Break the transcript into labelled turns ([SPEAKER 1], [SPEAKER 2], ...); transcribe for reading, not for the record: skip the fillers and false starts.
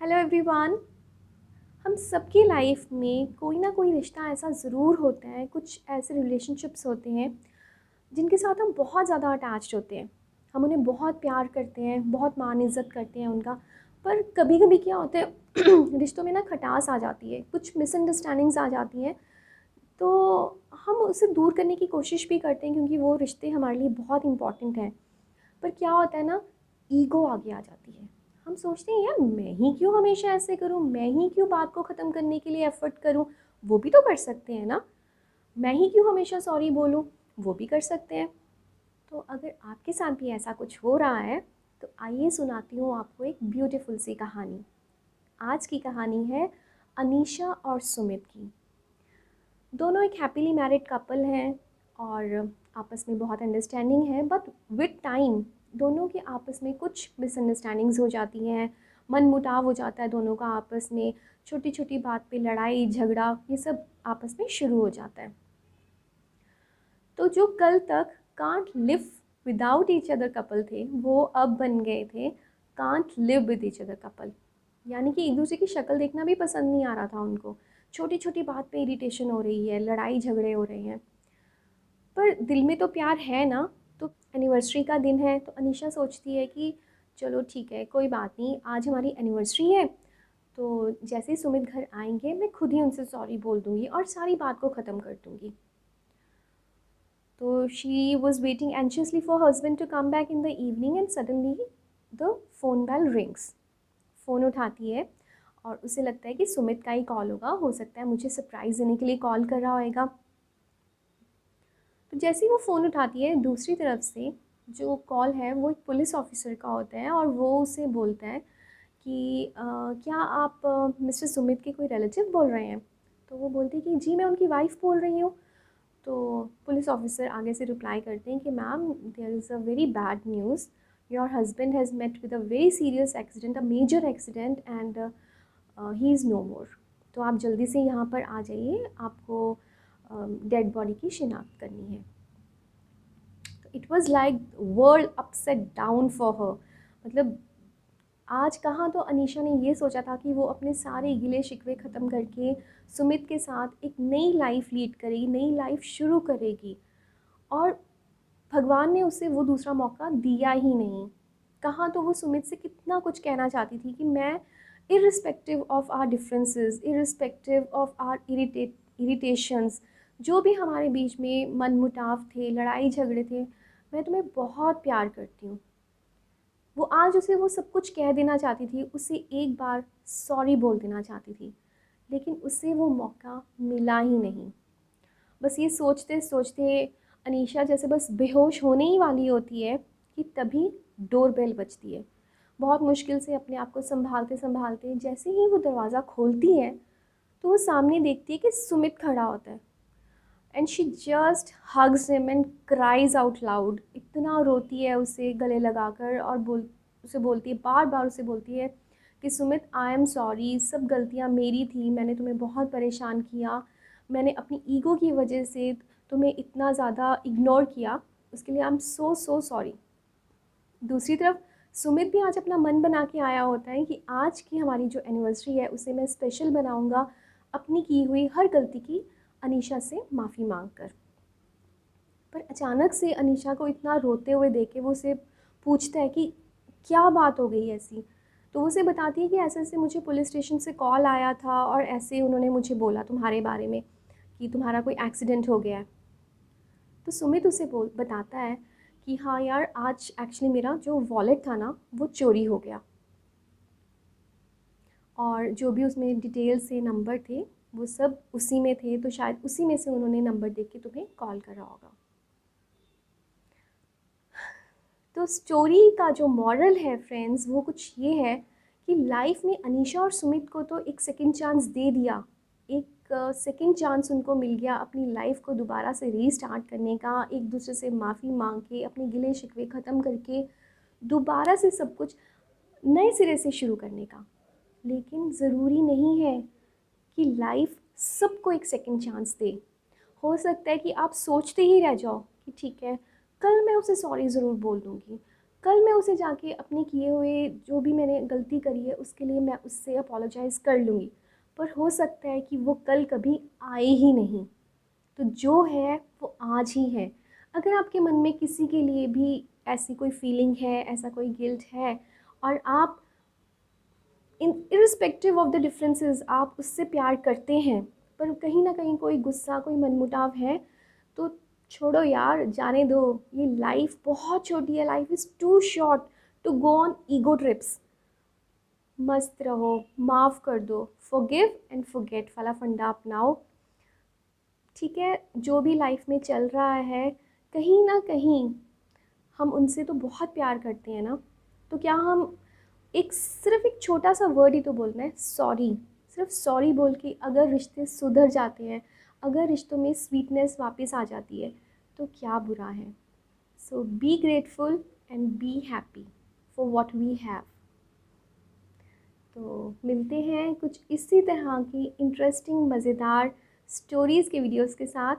[SPEAKER 1] Hello everyone. हम सबकी life में कोई ना कोई रिश्ता ऐसा ज़रूर होता है, कुछ ऐसे रिलेशनशिप्स होते हैं जिनके साथ हम बहुत ज़्यादा अटैच्ड होते हैं। हम उन्हें बहुत प्यार करते हैं, बहुत मान इज़्ज़त करते हैं उनका। पर कभी कभी क्या होता है रिश्तों में ना खटास आ जाती है, कुछ मिसअंडरस्टैंडिंग्स आ जाती हैं। तो हम उसे दूर करने की कोशिश भी करते हैं क्योंकि वो रिश्ते हमारे लिए बहुत इंपॉर्टेंट हैं। पर क्या होता है ना, ईगो आगे आ जाती है। हम सोचते हैं यार मैं ही क्यों हमेशा ऐसे करूं, मैं ही क्यों बात को ख़त्म करने के लिए एफ़र्ट करूं, वो भी तो कर सकते हैं ना। मैं ही क्यों हमेशा सॉरी बोलूं, वो भी कर सकते हैं। तो अगर आपके साथ भी ऐसा कुछ हो रहा है तो आइए सुनाती हूँ आपको एक ब्यूटीफुल सी कहानी। आज की कहानी है अनीशा और सुमित की। दोनों एक हैप्पीली मैरिड कपल हैं और आपस में बहुत अंडरस्टैंडिंग है। बट विद टाइम दोनों के आपस में कुछ मिसअंडरस्टैंडिंग्स हो जाती हैं, मन मुटाव हो जाता है दोनों का आपस में। छोटी छोटी बात पे लड़ाई झगड़ा ये सब आपस में शुरू हो जाता है। तो जो कल तक can't live without each other couple थे, वो अब बन गए थे can't live with each other couple. यानी कि एक दूसरे की शक्ल देखना भी पसंद नहीं आ रहा था उनको। छोटी छोटी बात पे इरिटेशन हो रही है, लड़ाई झगड़े हो रहे हैं, पर दिल में तो प्यार है ना। तो एनिवर्सरी का दिन है तो अनीशा सोचती है कि चलो ठीक है, कोई बात नहीं, आज हमारी एनिवर्सरी है तो जैसे ही सुमित घर आएंगे मैं खुद ही उनसे सॉरी बोल दूँगी और सारी बात को ख़त्म कर दूँगी। तो she was waiting anxiously for husband to come back in the evening and suddenly the phone bell rings. Phone उठाती है और उसे लगता है कि सुमित का ही कॉल होगा, हो सकता है मुझे सरप्राइज़ देने के लिए कॉल कर रहा होगा। तो जैसे ही वो फ़ोन उठाती है, दूसरी तरफ से जो कॉल है वो एक पुलिस ऑफिसर का होता है और वो उसे बोलता है कि क्या आप मिस्टर सुमित के कोई रिलेटिव बोल रहे हैं। तो वो बोलती है कि जी मैं उनकी वाइफ़ बोल रही हूँ। तो पुलिस ऑफिसर आगे से रिप्लाई करते हैं कि ma'am there is a very bad news, your husband has met with a very serious accident, a major accident and he is no more. तो आप जल्दी से यहाँ पर आ जाइए, आपको डेड बॉडी की शिनाख्त करनी है। तो it was like world upset down for her. मतलब आज कहाँ तो अनीशा ने ये सोचा था कि वो अपने सारे गिले शिकवे ख़त्म करके सुमित के साथ एक नई लाइफ लीड करेगी, नई लाइफ शुरू करेगी, और भगवान ने उसे वो दूसरा मौका दिया ही नहीं। कहाँ तो वो सुमित से कितना कुछ कहना चाहती थी कि मैं irrespective of our differences, irrespective of our irritations, जो भी हमारे बीच में मनमुटाव थे, लड़ाई झगड़े थे, मैं तुम्हें बहुत प्यार करती हूँ। वो आज उसे वो सब कुछ कह देना चाहती थी, उसे एक बार सॉरी बोल देना चाहती थी, लेकिन उसे वो मौका मिला ही नहीं। बस ये सोचते सोचते अनीशा जैसे बस बेहोश होने ही वाली होती है कि तभी डोरबेल बजती है। बहुत मुश्किल से अपने आप को संभालते संभालते जैसे ही वो दरवाज़ा खोलती है तो वो सामने देखती है कि सुमित खड़ा होता है। And she just hugs him and cries out loud. इतना रोती है उसे गले लगाकर और उसे बोलती है, बार बार उसे बोलती है कि सुमित आई एम सॉरी, सब गलतियाँ मेरी थी, मैंने तुम्हें बहुत परेशान किया, मैंने अपनी ईगो की वजह से तुम्हें इतना ज़्यादा इग्नोर किया, उसके लिए I am so so sorry. दूसरी तरफ सुमित भी आज अपना मन बना के आया होता है कि आज की हमारी जो एनिवर्सरी है उसे मैं स्पेशल बनाऊंगा, अपनी की हुई हर गलती की अनीशा से माफ़ी मांग कर। पर अचानक से अनीशा को इतना रोते हुए देख के वो उसे पूछता है कि क्या बात हो गई ऐसी। तो वो उसे बताती है कि ऐसे ऐसे मुझे पुलिस स्टेशन से कॉल आया था और ऐसे उन्होंने मुझे बोला तुम्हारे बारे में कि तुम्हारा कोई एक्सीडेंट हो गया है। तो सुमित उसे बताता है कि हाँ यार, आज एक्चुअली मेरा जो वॉलेट था ना वो चोरी हो गया, और जो भी उसमें डिटेल्स से नंबर थे वो सब उसी में थे, तो शायद उसी में से उन्होंने नंबर देख के तुम्हें कॉल करा होगा। तो स्टोरी का जो मॉरल है फ्रेंड्स वो कुछ ये है कि लाइफ में अनीशा और सुमित को तो एक सेकंड चांस दे दिया, एक सेकंड चांस उनको मिल गया अपनी लाइफ को दोबारा से रीस्टार्ट करने का, एक दूसरे से माफ़ी मांग के अपने गिले शिकवे ख़त्म करके दोबारा से सब कुछ नए सिरे से शुरू करने का। लेकिन ज़रूरी नहीं है कि लाइफ सबको एक सेकंड चांस दे। हो सकता है कि आप सोचते ही रह जाओ कि ठीक है, कल मैं उसे सॉरी ज़रूर बोल दूँगी, कल मैं उसे जाके अपने किए हुए जो भी मैंने गलती करी है उसके लिए मैं उससे अपोलोजाइज़ कर लूँगी, पर हो सकता है कि वो कल कभी आए ही नहीं। तो जो है वो आज ही है। अगर आपके मन में किसी के लिए भी ऐसी कोई फीलिंग है, ऐसा कोई गिल्ट है, और आप इर्रिस्पेक्टिव ऑफ द डिफरेंसेस आप उससे प्यार करते हैं, पर कहीं ना कहीं कोई गुस्सा, कोई मनमुटाव है, तो छोड़ो यार, जाने दो। ये लाइफ बहुत छोटी है, life is too short to go on ego trips. मस्त रहो, माफ़ कर दो, फॉरगिव एंड फॉरगेट वाला फंडा अपनाओ। ठीक है, जो भी लाइफ में चल रहा है, कहीं ना कहीं हम उनसे तो बहुत प्यार करते हैं ना, तो क्या हम सिर्फ एक छोटा सा वर्ड ही तो बोलना है, सॉरी। सिर्फ सॉरी बोल के अगर रिश्ते सुधर जाते हैं, अगर रिश्तों में स्वीटनेस वापस आ जाती है, तो क्या बुरा है। So be grateful and be happy for what we have. तो मिलते हैं कुछ इसी तरह की इंटरेस्टिंग मज़ेदार स्टोरीज़ के वीडियोज़ के साथ।